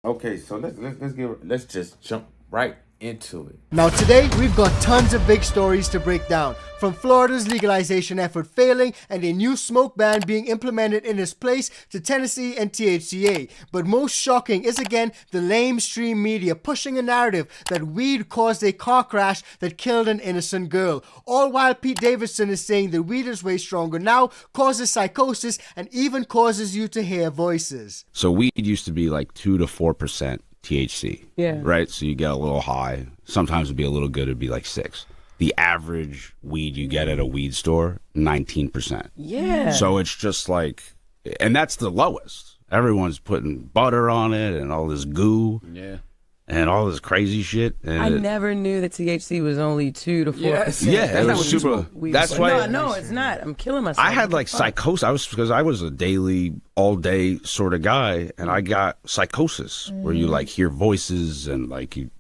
Okay, so let's just jump right into it. Now today, we've got tons of big stories to break down, from Florida's legalization effort failing and a new smoke ban being implemented in its place to Tennessee and THCA. But most shocking is again the lamestream media pushing a narrative that weed caused a car crash that killed an innocent girl. All while Pete Davidson is saying that weed is way stronger now, causes psychosis, and even causes you to hear voices. So weed used to be like 2 to 4% THC. Yeah. Right? So you get a little high. Sometimes it'd be a little good. It'd be like 6. The average weed you get at a weed store, 19%. Yeah. So it's just like, and that's the lowest. Everyone's putting butter on it and all this goo. Yeah. And all this crazy shit. And I never knew that THC was only 2 to 4%. Yeah, it was super. That's why. No, it's not. I'm killing myself. I had like psychosis because I was a daily, all day sort of guy, and I got psychosis where you like hear voices and like you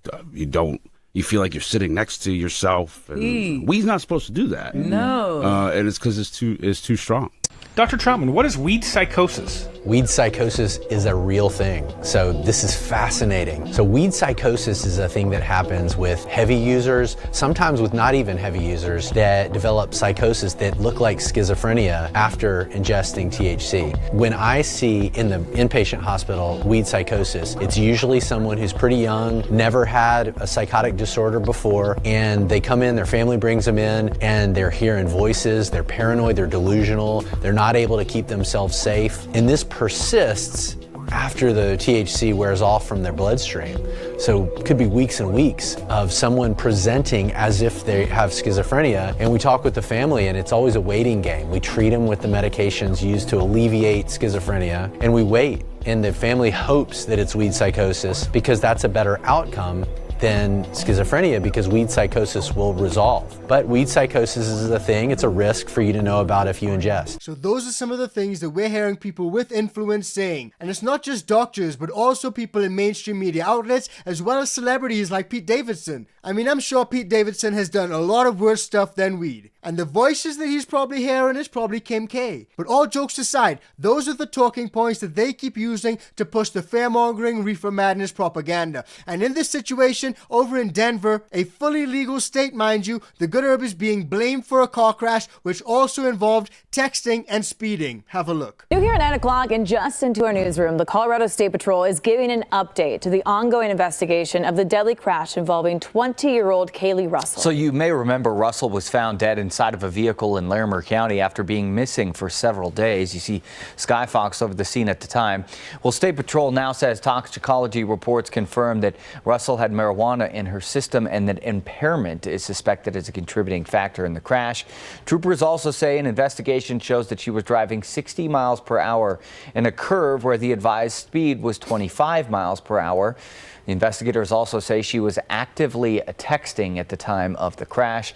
feel like you're sitting next to yourself. And weed's not supposed to do that. No. And it's because it's too strong. Dr. Troutman, what is weed psychosis? Weed psychosis is a real thing, so this is fascinating. So weed psychosis is a thing that happens with heavy users, sometimes with not even heavy users, that develop psychosis that look like schizophrenia after ingesting THC. When I see in the inpatient hospital weed psychosis, it's usually someone who's pretty young, never had a psychotic disorder before, and they come in, their family brings them in, and they're hearing voices, they're paranoid, they're delusional, they're not able to keep themselves safe, and this persists after the THC wears off from their bloodstream. So it could be weeks and weeks of someone presenting as if they have schizophrenia, and we talk with the family and it's always a waiting game. We treat them with the medications used to alleviate schizophrenia, and we wait, and the family hopes that it's weed psychosis because that's a better outcome than schizophrenia, because weed psychosis will resolve. But weed psychosis is a thing, it's a risk for you to know about if you ingest. So those are some of the things that we're hearing people with influence saying. And it's not just doctors, but also people in mainstream media outlets, as well as celebrities like Pete Davidson. I mean, I'm sure Pete Davidson has done a lot of worse stuff than weed. And the voices that he's probably hearing is probably Kim K. But all jokes aside, those are the talking points that they keep using to push the fear-mongering reefer madness propaganda. And in this situation, over in Denver, a fully legal state, mind you, the good herb is being blamed for a car crash, which also involved texting and speeding. Have a look. New here at 9 o'clock and just into our newsroom, the Colorado State Patrol is giving an update to the ongoing investigation of the deadly crash involving 20-year-old Kaylee Russell. So you may remember Russell was found dead inside of a vehicle in Larimer County after being missing for several days. You see Sky Fox over the scene at the time. Well, State Patrol now says toxicology reports confirm that Russell had marijuana in her system and that impairment is suspected as a contributing factor in the crash. Troopers also say an investigation shows that she was driving 60 miles per hour in a curve where the advised speed was 25 miles per hour. The investigators also say she was actively texting at the time of the crash.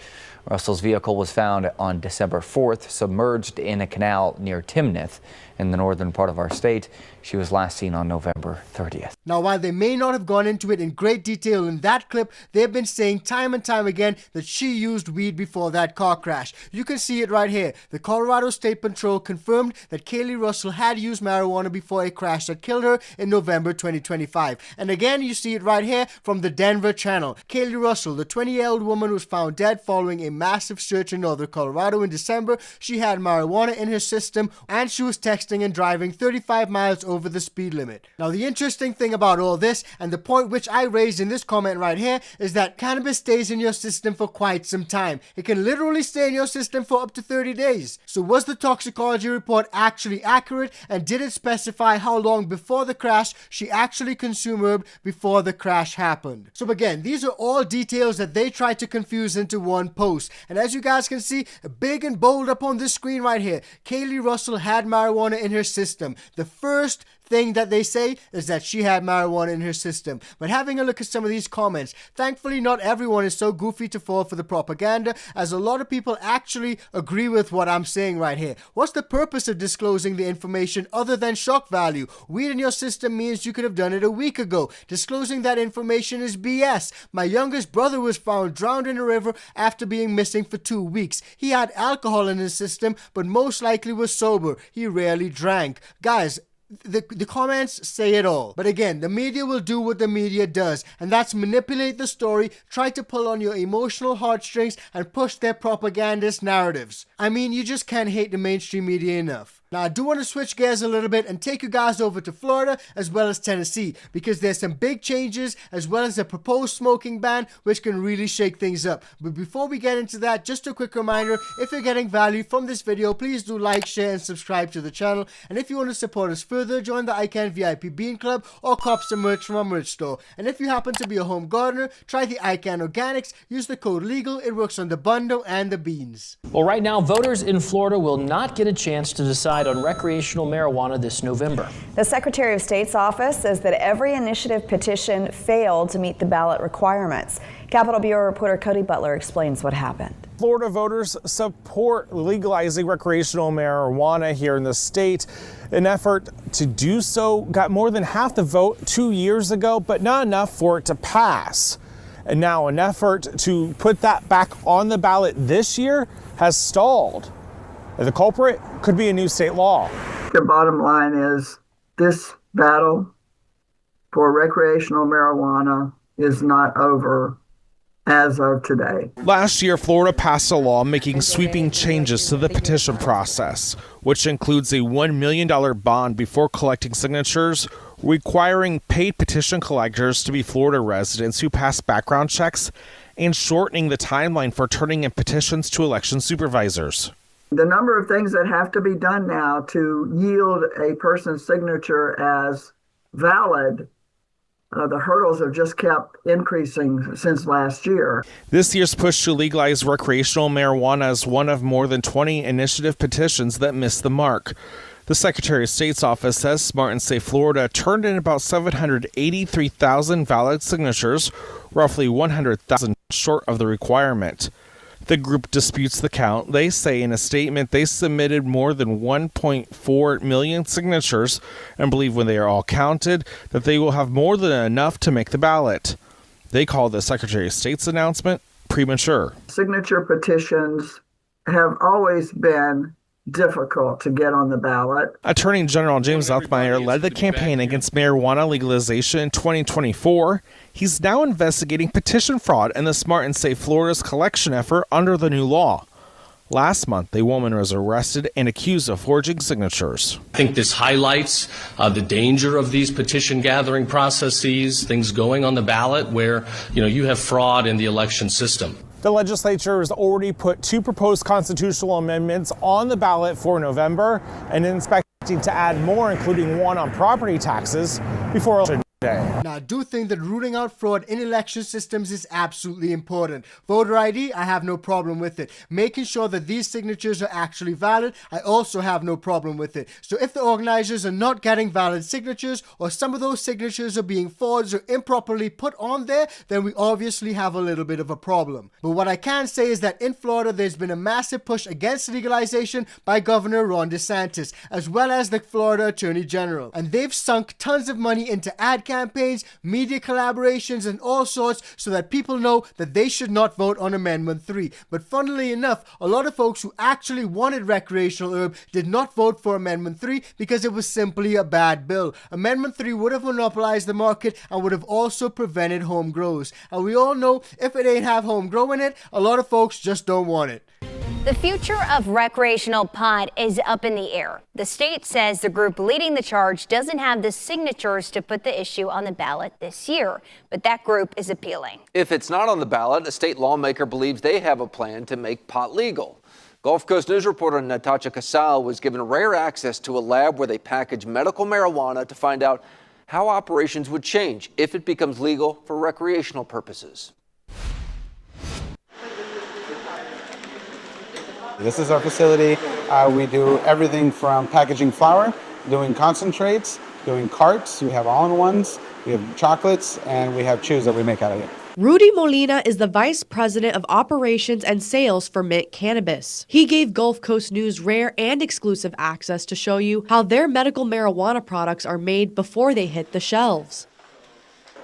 Russell's vehicle was found on December 4th, submerged in a canal near Timnath in the northern part of our state. She was last seen on November 30th. Now, while they may not have gone into it in great detail in that clip, they've been saying time and time again that she used weed before that car crash. You can see it right here. The Colorado State Patrol confirmed that Kaylee Russell had used marijuana before a crash that killed her in November 2025. And again, you see it right here from the Denver Channel. Kaylee Russell, the 20-year-old woman, was found dead following a massive search in northern Colorado in December. She had marijuana in her system, and she was texting and driving 35 miles over the speed limit. Now, the interesting thing about all this, and the point which I raised in this comment right here, is that cannabis stays in your system for quite some time. It can literally stay in your system for up to 30 days. So was the toxicology report actually accurate, and did it specify how long before the crash she actually consumed herb before the crash happened? So again, these are all details that they tried to confuse into one post. And as you guys can see, big and bold up on this screen right here, Kaylee Russell had marijuana in her system. The first thing that they say is that she had marijuana in her system. But having a look at some of these comments, thankfully not everyone is so goofy to fall for the propaganda, as a lot of people actually agree with what I'm saying right here. What's the purpose of disclosing the information other than shock value? Weed in your system means you could have done it a week ago. Disclosing that information is BS. My youngest brother was found drowned in a river after being missing for 2 weeks. He had alcohol in his system, but most likely was sober. He rarely drank. Guys, The comments say it all. But again, the media will do what the media does, and that's manipulate the story, try to pull on your emotional heartstrings, and push their propagandist narratives. I mean, you just can't hate the mainstream media enough. Now, I do want to switch gears a little bit and take you guys over to Florida as well as Tennessee, because there's some big changes as well as a proposed smoking ban which can really shake things up. But before we get into that, just a quick reminder, if you're getting value from this video, please do like, share, and subscribe to the channel. And if you want to support us further, join the ICANN VIP Bean Club or cop some merch from our merch store. And if you happen to be a home gardener, try the ICANN Organics, use the code LEGAL, it works on the bundle and the beans. Well, right now, voters in Florida will not get a chance to decide on recreational marijuana this November. The Secretary of State's office says that every initiative petition failed to meet the ballot requirements. Capitol Bureau reporter Cody Butler explains what happened. Florida voters support legalizing recreational marijuana here in the state. An effort to do so got more than half the vote 2 years ago, but not enough for it to pass. And now an effort to put that back on the ballot this year has stalled. The culprit could be a new state law. The bottom line is this battle for recreational marijuana is not over as of today. Last year, Florida passed a law making sweeping changes to the petition process, which includes a $1 million bond before collecting signatures, requiring paid petition collectors to be Florida residents who pass background checks, and shortening the timeline for turning in petitions to election supervisors. The number of things that have to be done now to yield a person's signature as valid, the hurdles have just kept increasing since last year. This year's push to legalize recreational marijuana is one of more than 20 initiative petitions that missed the mark. The Secretary of State's office says Smart and Safe Florida turned in about 783,000 valid signatures, roughly 100,000 short of the requirement. The group disputes the count. They say in a statement they submitted more than 1.4 million signatures and believe when they are all counted that they will have more than enough to make the ballot. They call the Secretary of State's announcement premature. Signature petitions have always been difficult to get on the ballot. Attorney General James Althmeyer led the campaign against marijuana legalization in 2024. He's now investigating petition fraud in the Smart and Safe Florida's collection effort under the new law. Last month, a woman was arrested and accused of forging signatures. I think this highlights the danger of these petition gathering processes, things going on the ballot where, you have fraud in the election system. The legislature has already put 2 proposed constitutional amendments on the ballot for November and is expecting to add more, including one on property taxes, before election day. Now, I do think that rooting out fraud in election systems is absolutely important. Voter ID, I have no problem with it. Making sure that these signatures are actually valid, I also have no problem with it. So if the organizers are not getting valid signatures, or some of those signatures are being forged or improperly put on there, then we obviously have a little bit of a problem. But what I can say is that in Florida, there's been a massive push against legalization by Governor Ron DeSantis, as well as the Florida Attorney General. And they've sunk tons of money into ad campaigns, media collaborations, and all sorts so that people know that they should not vote on Amendment 3. But funnily enough, a lot of folks who actually wanted recreational herb did not vote for Amendment 3 because it was simply a bad bill. Amendment 3 would have monopolized the market and would have also prevented home grows. And we all know if it ain't have home grow in it, a lot of folks just don't want it. The future of recreational pot is up in the air. The state says the group leading the charge doesn't have the signatures to put the issue on the ballot this year, but that group is appealing. If it's not on the ballot, a state lawmaker believes they have a plan to make pot legal. Gulf Coast News reporter Natasha Casal was given rare access to a lab where they package medical marijuana to find out how operations would change if it becomes legal for recreational purposes. This is our facility. We do everything from packaging flour, doing concentrates, doing carts. We have all-in-ones, we have chocolates, and we have chews that we make out of it. Rudy Molina is the Vice President of Operations and Sales for Mint Cannabis. He gave Gulf Coast News rare and exclusive access to show you how their medical marijuana products are made before they hit the shelves.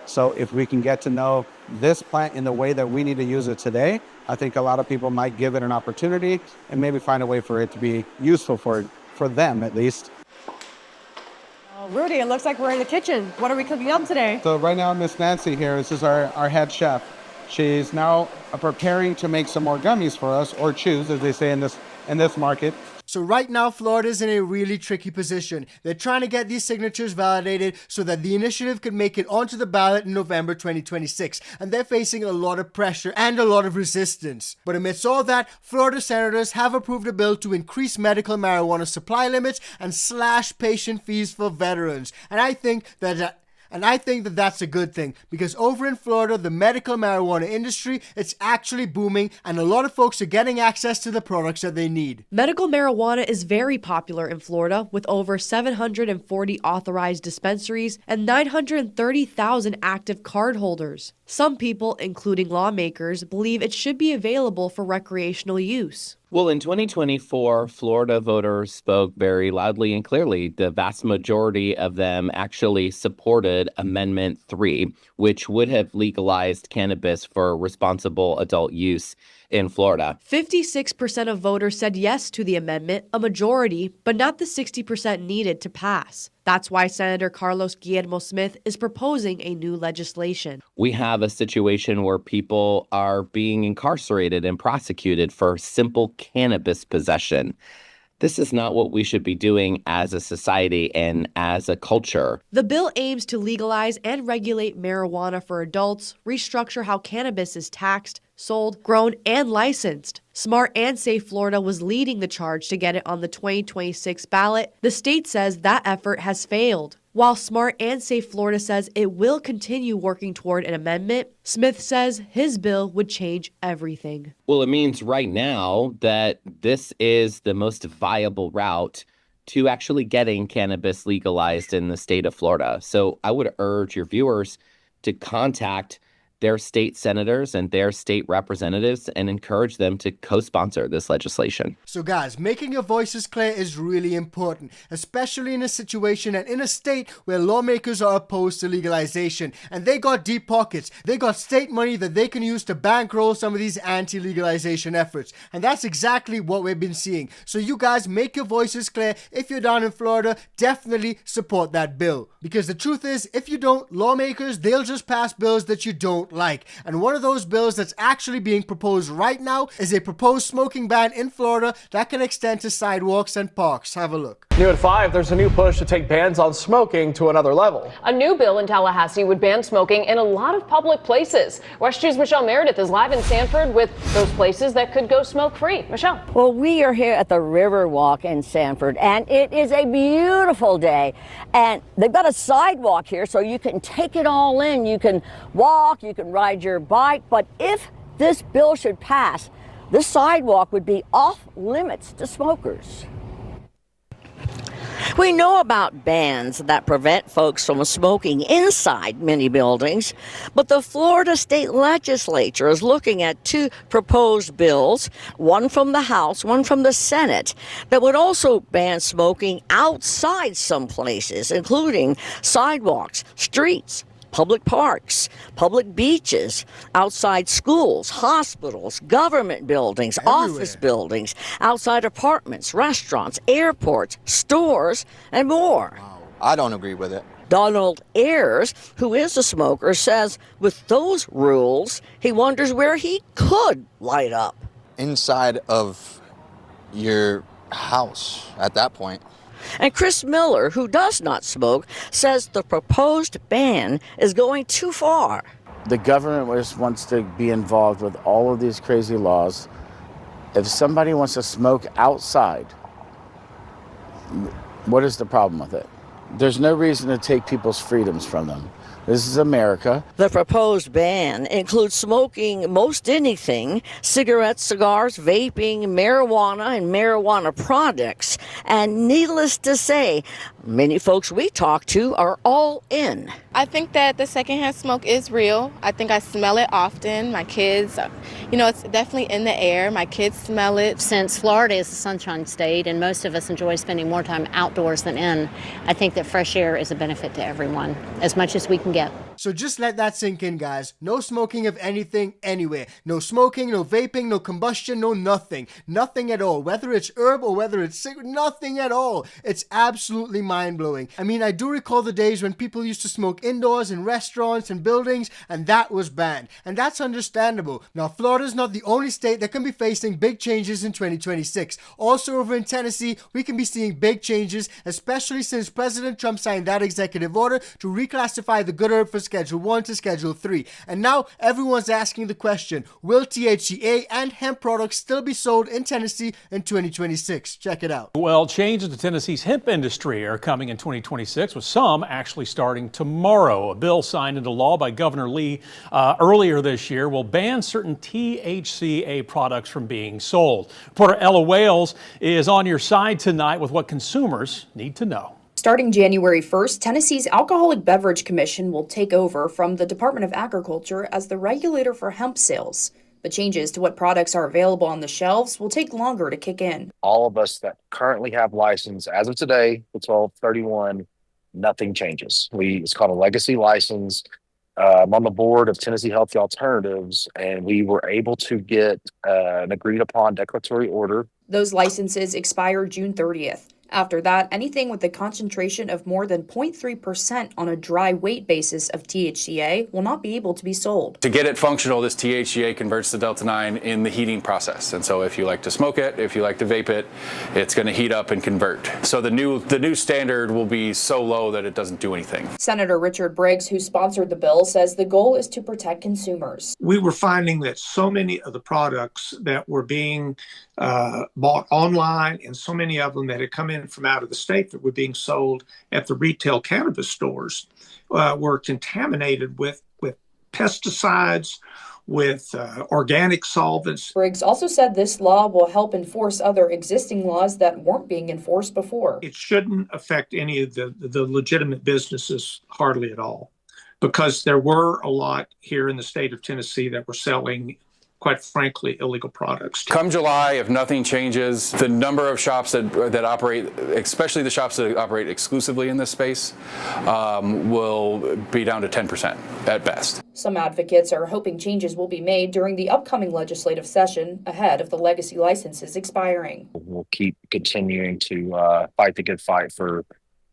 So if we can get to know this plant in the way that we need to use it today, I think a lot of people might give it an opportunity and maybe find a way for it to be useful for them at least. Rudy, it looks like we're in the kitchen. What are we cooking up today? So right now, Miss Nancy here, this is our head chef. She's now preparing to make some more gummies for us, or chews, as they say in this market. So right now, Florida's in a really tricky position. They're trying to get these signatures validated so that the initiative can make it onto the ballot in November 2026. And they're facing a lot of pressure and a lot of resistance. But amidst all that, Florida senators have approved a bill to increase medical marijuana supply limits and slash patient fees for veterans. And I think that that's a good thing, because over in Florida, the medical marijuana industry, it's actually booming, and a lot of folks are getting access to the products that they need. Medical marijuana is very popular in Florida, with over 740 authorized dispensaries and 930,000 active cardholders. Some people, including lawmakers, believe it should be available for recreational use. Well, in 2024, Florida voters spoke very loudly and clearly. The vast majority of them actually supported Amendment 3, which would have legalized cannabis for responsible adult use in Florida. 56% of voters said yes to the amendment, a majority, but not the 60% needed to pass. That's why Senator Carlos Guillermo Smith is proposing a new legislation. We have a situation where people are being incarcerated and prosecuted for simple cannabis possession. This is not what we should be doing as a society and as a culture. The bill aims to legalize and regulate marijuana for adults, restructure how cannabis is taxed, sold, grown, and licensed. Smart and Safe Florida was leading the charge to get it on the 2026 ballot. The state says that effort has failed. While Smart and Safe Florida says it will continue working toward an amendment, Smith says his bill would change everything. Well, it means right now that this is the most viable route to actually getting cannabis legalized in the state of Florida. So I would urge your viewers to contact their state senators and their state representatives and encourage them to co-sponsor this legislation. So guys, making your voices clear is really important, especially in a situation and in a state where lawmakers are opposed to legalization, and they got deep pockets. They got state money that they can use to bankroll some of these anti-legalization efforts, and that's exactly what we've been seeing. So you guys, make your voices clear. If you're down in Florida, definitely support that bill, because the truth is, if you don't, lawmakers, they'll just pass bills that you don't like. And one of those bills that's actually being proposed right now is a proposed smoking ban in Florida that can extend to sidewalks and parks. Have a look. New at 5, there's a new push to take bans on smoking to another level. A new bill in Tallahassee would ban smoking in a lot of public places. West 2's Michelle Meredith is live in Sanford with those places that could go smoke-free. Michelle. Well, we are here at the Riverwalk in Sanford, and it is a beautiful day. And they've got a sidewalk here, so you can take it all in. You can walk, you can ride your bike, but if this bill should pass, this sidewalk would be off limits to smokers. We know about bans that prevent folks from smoking inside many buildings, but the Florida State Legislature is looking at two proposed bills, one from the House, one from the Senate, that would also ban smoking outside some places, including sidewalks, streets, public parks, public beaches, outside schools, hospitals, government buildings, office buildings, outside apartments, restaurants, airports, stores, and more. I don't agree with it. Donald Ayers, who is a smoker, says with those rules, he wonders where he could light up. Inside of your house at that point. And Chris Miller, who does not smoke, says the proposed ban is going too far. The government just wants to be involved with all of these crazy laws. If somebody wants to smoke outside, what is the problem with it? There's no reason to take people's freedoms from them. This is America. The proposed ban includes smoking most anything, cigarettes, cigars, vaping, marijuana, and marijuana products. And needless to say, many folks we talk to are all in. I think that the secondhand smoke is real. I think I smell it often. My kids, it's definitely in the air. My kids smell it. Since Florida is a sunshine state and most of us enjoy spending more time outdoors than in, I think that fresh air is a benefit to everyone, as much as we can get. So just let that sink in, guys. No smoking of anything anywhere. No smoking, no vaping, no combustion, no nothing. Nothing at all. Whether it's herb or whether it's cigarette, nothing at all. It's absolutely mind-blowing. I mean, I do recall the days when people used to smoke indoors in restaurants and buildings, and that was banned. And that's understandable. Now, Florida's not the only state that can be facing big changes in 2026. Also over in Tennessee, we can be seeing big changes, especially since President Trump signed that executive order to reclassify the good herb from Schedule 1 to Schedule 3. And now everyone's asking the question, will THCA and hemp products still be sold in Tennessee in 2026? Check it out. Well, changes to Tennessee's hemp industry are coming in 2026, with some actually starting tomorrow. A bill signed into law by Governor Lee earlier this year will ban certain THCA products from being sold. Reporter Ella Wales is on your side tonight with what consumers need to know. Starting January 1st, Tennessee's Alcoholic Beverage Commission will take over from the Department of Agriculture as the regulator for hemp sales. The changes to what products are available on the shelves will take longer to kick in. All of us that currently have license as of today, the 12/31, nothing changes. It's called a legacy license. I'm on the board of Tennessee Healthy Alternatives, and we were able to get an agreed upon declaratory order. Those licenses expire June 30th. After that, anything with a concentration of more than 0.3% on a dry weight basis of THCA will not be able to be sold. To get it functional, this THCA converts to Delta-9 in the heating process. And so if you like to smoke it, if you like to vape it, it's going to heat up and convert. So the new standard will be so low that it doesn't do anything. Senator Richard Briggs, who sponsored the bill, says the goal is to protect consumers. We were finding that so many of the products that were being bought online, and so many of them that had come in from out of the state that were being sold at the retail cannabis stores were contaminated with pesticides, with organic solvents. Briggs also said this law will help enforce other existing laws that weren't being enforced before. It shouldn't affect any of the legitimate businesses hardly at all, because there were a lot here in the state of Tennessee that were selling, quite frankly, illegal products. Come July, if nothing changes, the number of shops that operate, especially the shops that operate exclusively in this space, will be down to 10% at best. Some advocates are hoping changes will be made during the upcoming legislative session ahead of the legacy licenses expiring. We'll keep continuing to fight the good fight for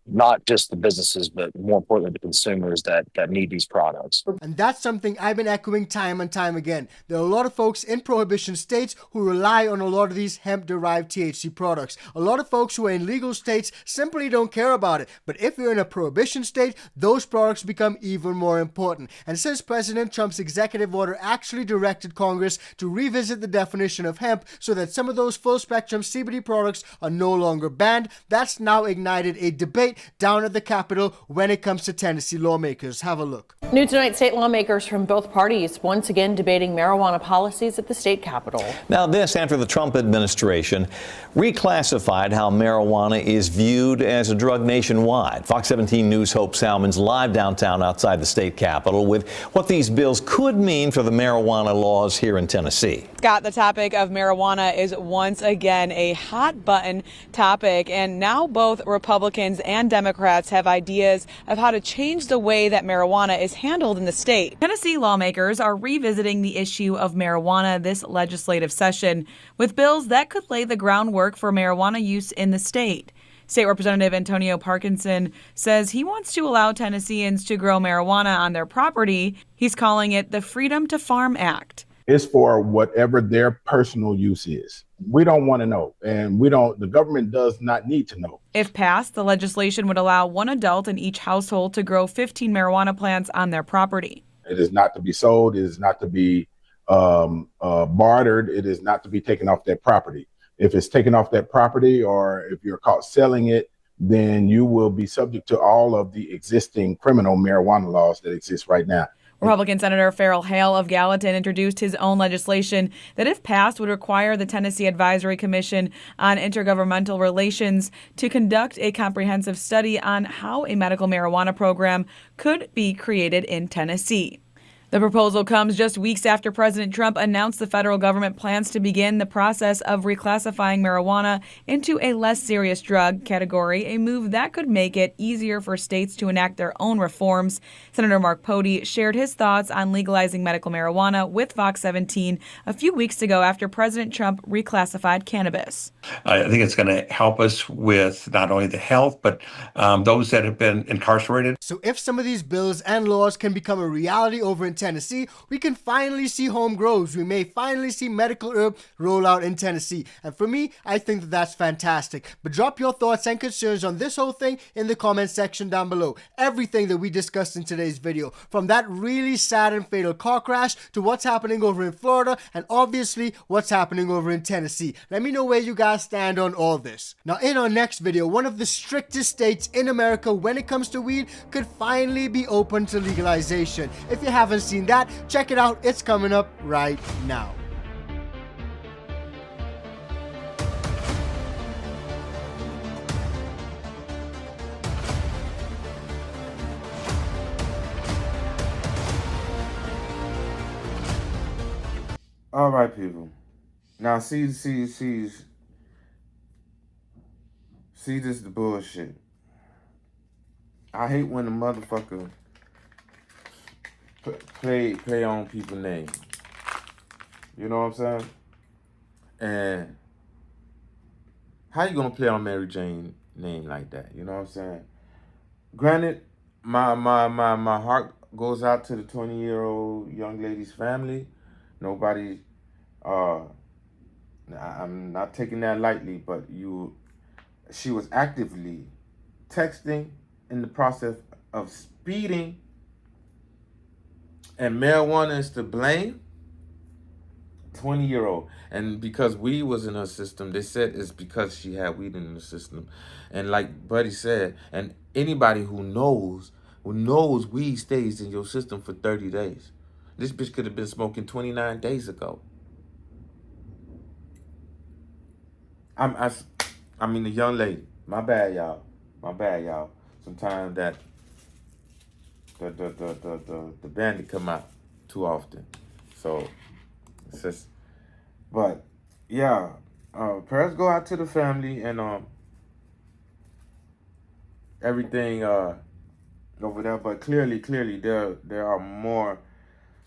not just the businesses, but more importantly, the consumers that need these products. And that's something I've been echoing time and time again. There are a lot of folks in prohibition states who rely on a lot of these hemp-derived THC products. A lot of folks who are in legal states simply don't care about it. But if you're in a prohibition state, those products become even more important. And since President Trump's executive order actually directed Congress to revisit the definition of hemp so that some of those full-spectrum CBD products are no longer banned, that's now ignited a debate down at the Capitol when it comes to Tennessee lawmakers. Have a look. New tonight, state lawmakers from both parties once again debating marijuana policies at the state capitol. Now this after the Trump administration reclassified how marijuana is viewed as a drug nationwide. Fox 17 News' Hope Salmon's live downtown outside the state capitol with what these bills could mean for the marijuana laws here in Tennessee. Scott, the topic of marijuana is once again a hot button topic, and now both Republicans and Democrats have ideas of how to change the way that marijuana is handled in the state. Tennessee lawmakers are revisiting the issue of marijuana this legislative session with bills that could lay the groundwork for marijuana use in the state. State Representative Antonio Parkinson says he wants to allow Tennesseans to grow marijuana on their property. He's calling it the Freedom to Farm Act. It's for whatever their personal use is. We don't want to know, and the government does not need to know. If passed, the legislation would allow one adult in each household to grow 15 marijuana plants on their property. It is not to be sold. It is not to be bartered. It is not to be taken off that property. If it's taken off that property, or if you're caught selling it, then you will be subject to all of the existing criminal marijuana laws that exist right now. Republican Senator Farrell Hale of Gallatin introduced his own legislation that, if passed, would require the Tennessee Advisory Commission on Intergovernmental Relations to conduct a comprehensive study on how a medical marijuana program could be created in Tennessee. The proposal comes just weeks after President Trump announced the federal government plans to begin the process of reclassifying marijuana into a less serious drug category, a move that could make it easier for states to enact their own reforms. Senator Mark Pody shared his thoughts on legalizing medical marijuana with Fox 17 a few weeks ago after President Trump reclassified cannabis. I think it's going to help us with not only the health, but those that have been incarcerated. So if some of these bills and laws can become a reality over in Tennessee, we can finally see home grows. We may finally see medical herb roll out in Tennessee. And for me, I think that that's fantastic. But drop your thoughts and concerns on this whole thing in the comment section down below. Everything that we discussed in today's video, from that really sad and fatal car crash to what's happening over in Florida and obviously what's happening over in Tennessee. Let me know where you guys stand on all this. Now in our next video, one of the strictest states in America when it comes to weed could finally be open to legalization. If you haven't seen that, check it out. It's coming up right now. All right, people. Now, see this is the bullshit. I hate when the motherfucker play on people's names. You know what I'm saying? And how you gonna play on Mary Jane name like that? You know what I'm saying? Granted, my heart goes out to the 20-year-old young lady's family. Nobody, I'm not taking that lightly, but she was actively texting in the process of speeding, and marijuana is to blame. 20-year-old, and because weed was in her system, they said it's because she had weed in the system. And like Buddy said, and anybody who knows weed stays in your system for 30 days. This bitch could have been smoking 29 days ago. I mean the young lady. My bad, y'all. Sometimes that the bandit come out too often. So it's just, but yeah, prayers go out to the family and everything over there. But clearly there are more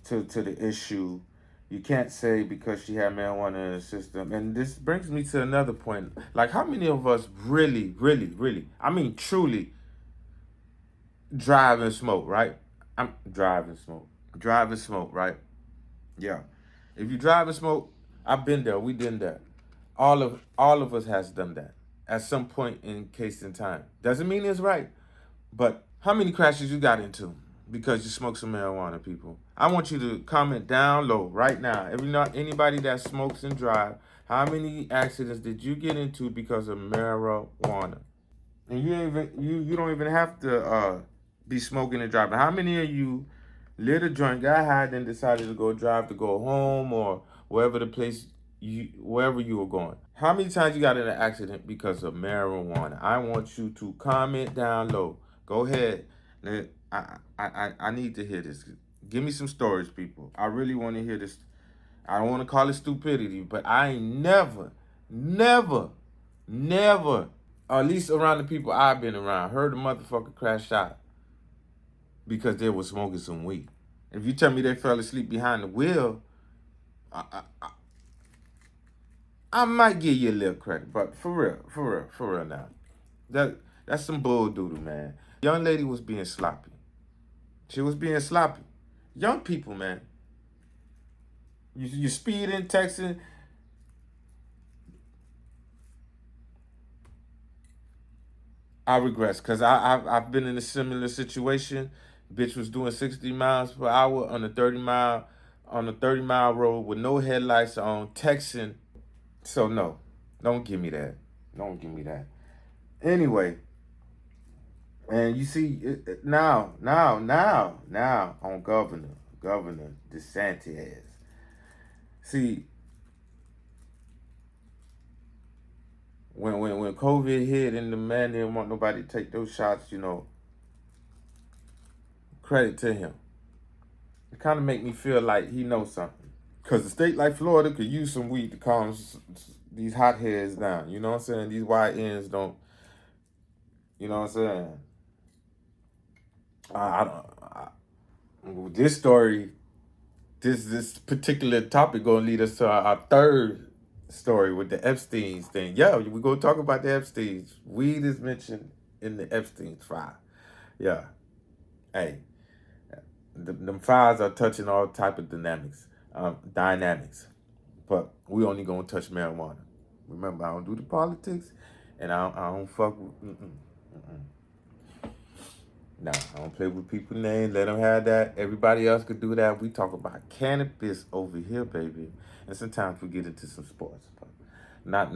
to the issue. You can't say because she had marijuana in the system. And this brings me to another point. Like, how many of us really, I mean truly drive and smoke, right? Drive and smoke, right? Yeah. If you drive and smoke, I've been there, we done that. All of us has done that at some point in case in time. Doesn't mean it's right. But how many crashes you got into because you smoke some marijuana, people? I want you to comment down low right now. Anybody that smokes and drive, how many accidents did you get into because of marijuana? And you don't even have to be smoking and driving. How many of you lit a joint, got high, then decided to go drive to go home or wherever you were going? How many times you got in an accident because of marijuana? I want you to comment down low. Go ahead. I need to hear this. Give me some stories, people. I really want to hear this. I don't want to call it stupidity, but I ain't never, or at least around the people I've been around, heard a motherfucker crash out because they were smoking some weed. If you tell me they fell asleep behind the wheel, I might give you a little credit, but for real now, that's some bull doodle, man. Young lady was being sloppy. She was being sloppy. Young people, man. You speeding, texting. I regress, because I've been in a similar situation. Bitch was doing 60 miles per hour on a 30 mile road with no headlights on, texting. So no, don't give me that. Anyway, and you see now on Governor DeSantis. See, when COVID hit and the man didn't want nobody to take those shots, credit to him. it kind of make me feel like he knows something. Because a state like Florida could use some weed to calm these hotheads down. You know what I'm saying? These YNs don't, you know what I'm saying? I don't. This story, this particular topic gonna lead us to our third story with the Epstein's thing. Yeah, we gonna talk about the Epstein's. Weed is mentioned in the Epstein's file. Yeah. Hey, them files are touching all type of dynamics. But we only gonna touch marijuana. Remember, I don't do the politics, and I don't fuck with. Nah, I don't play with people's names. Let them have that. Everybody else could do that. We talk about cannabis over here, baby. And sometimes we get into some sports, but not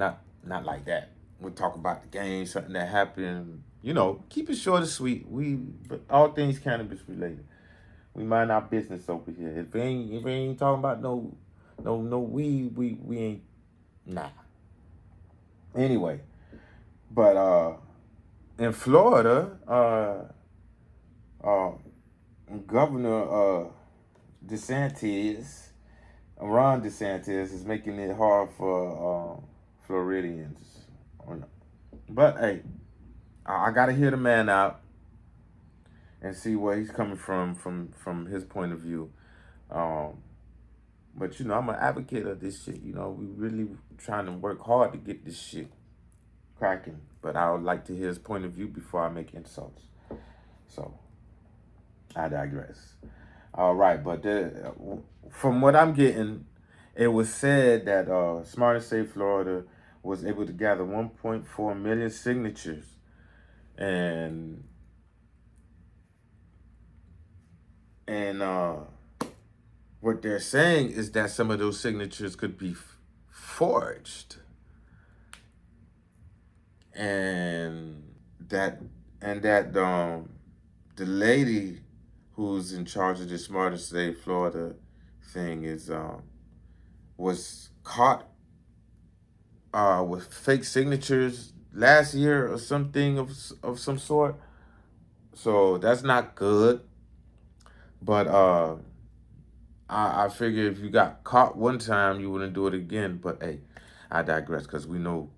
like that. We talk about the game, something that happened. You know, keep it short and sweet. But all things cannabis related. We mind our business over here. If we ain't talking about no weed, we ain't nah. Anyway, but in Florida, Governor Ron DeSantis is making it hard for Floridians. But hey, I gotta hear the man out and see where he's coming from his point of view. But you know, I'm an advocate of this shit. You know, we really trying to work hard to get this shit cracking. But I would like to hear his point of view before I make insults. So I digress. All right, but from what I'm getting, it was said that Smart and Safe Florida was able to gather 1.4 million signatures, and what they're saying is that some of those signatures could be forged, and that the lady who's in charge of the Smart and Safe Florida thing was caught with fake signatures last year or something of some sort. So that's not good. But I figure if you got caught one time, you wouldn't do it again. But hey, I digress, because we know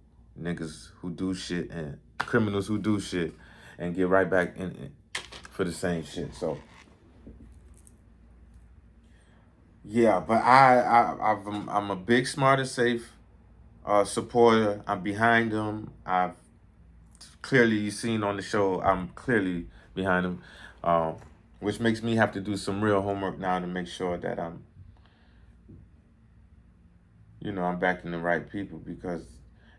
niggas who do shit and criminals who do shit and get right back in for the same shit. So yeah, but I'm a big Smart and Safe supporter. I'm behind them. I've clearly seen on the show, I'm clearly behind them, which makes me have to do some real homework now to make sure that I'm backing the right people, because,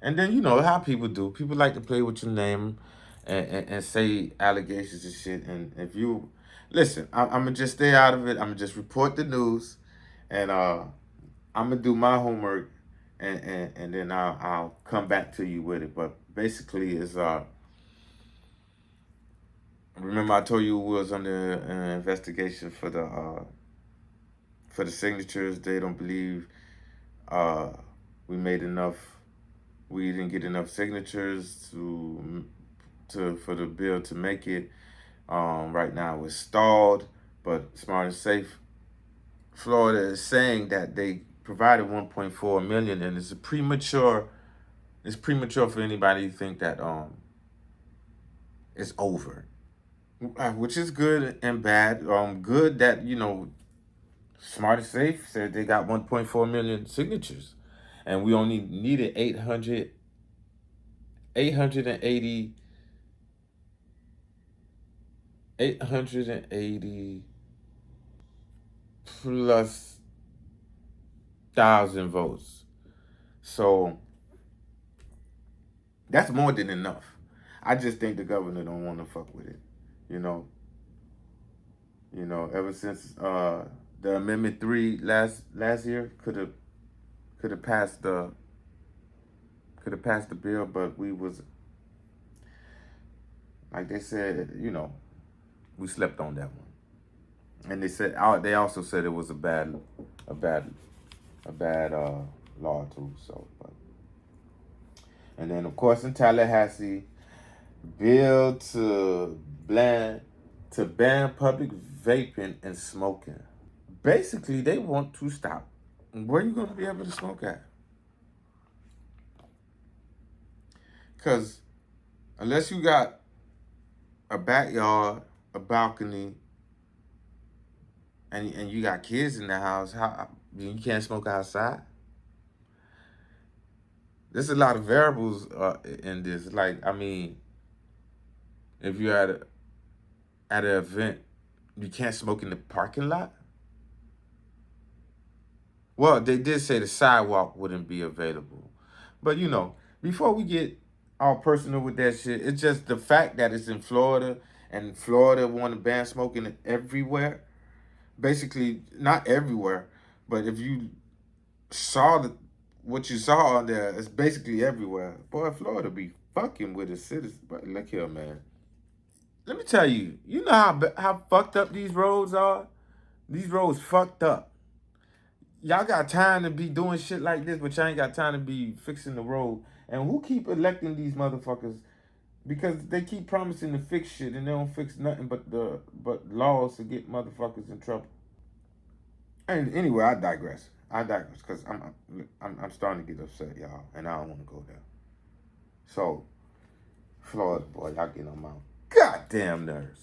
and then you know how people do. People like to play with your name and say allegations and shit. And if you listen, I'm gonna just stay out of it. I'm gonna just report the news, and I'm gonna do my homework, and then I'll come back to you with it. But basically, it's remember I told you we was under investigation for the signatures. They don't believe we made enough. We didn't get enough signatures for the bill to make it. Right now it's stalled, but Smart and Safe Florida is saying that they provided 1.4 million, and it's premature. It's premature for anybody to think that it's over, which is good and bad. Good that Smart and Safe said they got 1.4 million signatures, and we only needed 880 plus thousand votes. So that's more than enough. I just think the governor don't want to fuck with it. You know, ever since the Amendment 3 last year could have passed the bill, but we was, like they said, we slept on that one. And they also said it was a bad law too. So, and then of course in Tallahassee, bill to ban public vaping and smoking. basically they want to stop. Where are you going to be able to smoke at? Because unless you got a backyard, a balcony, and you got kids in the house, how you can't smoke outside? There's a lot of variables in this. Like, I mean, if you're at an event, you can't smoke in the parking lot. Well, they did say the sidewalk wouldn't be available, but you know, before we get all personal with that shit, it's just the fact that it's in Florida, and Florida want to ban smoking everywhere. Basically, not everywhere, but if you saw what you saw on there, it's basically everywhere. Boy, Florida be fucking with its citizens. But look here, man. Let me tell you, you know how fucked up these roads are? These roads fucked up. Y'all got time to be doing shit like this, but y'all ain't got time to be fixing the road. And who keep electing these motherfuckers? Because they keep promising to fix shit and they don't fix nothing but laws to get motherfuckers in trouble. And anyway, I digress because I'm starting to get upset, y'all, and I don't want to go there. So, Florida, boy, y'all getting on my goddamn nerves.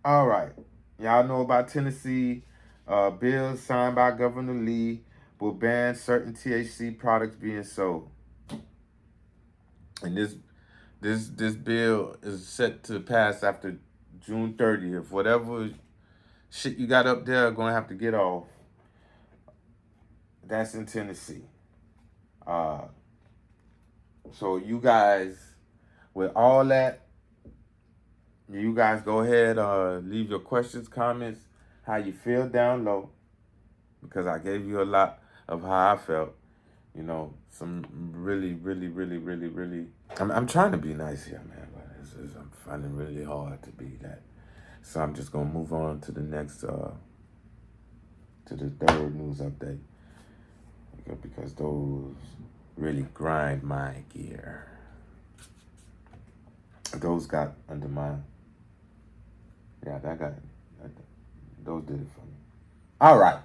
All right, y'all know about Tennessee. Bills signed by Governor Lee will ban certain THC products being sold. And this bill is set to pass after June 30th. Whatever shit you got up there gonna have to get off. That's in Tennessee. So you guys, with all that, you guys go ahead, leave your questions, comments, how you feel down low, because I gave you a lot of how I felt. You know, some really, really, really, really, really. I'm trying to be nice here, man, but I'm finding it really hard to be that. So I'm just gonna move on to the next, to the third news update, because those really grind my gear. Those got under my, those did it for me. All right.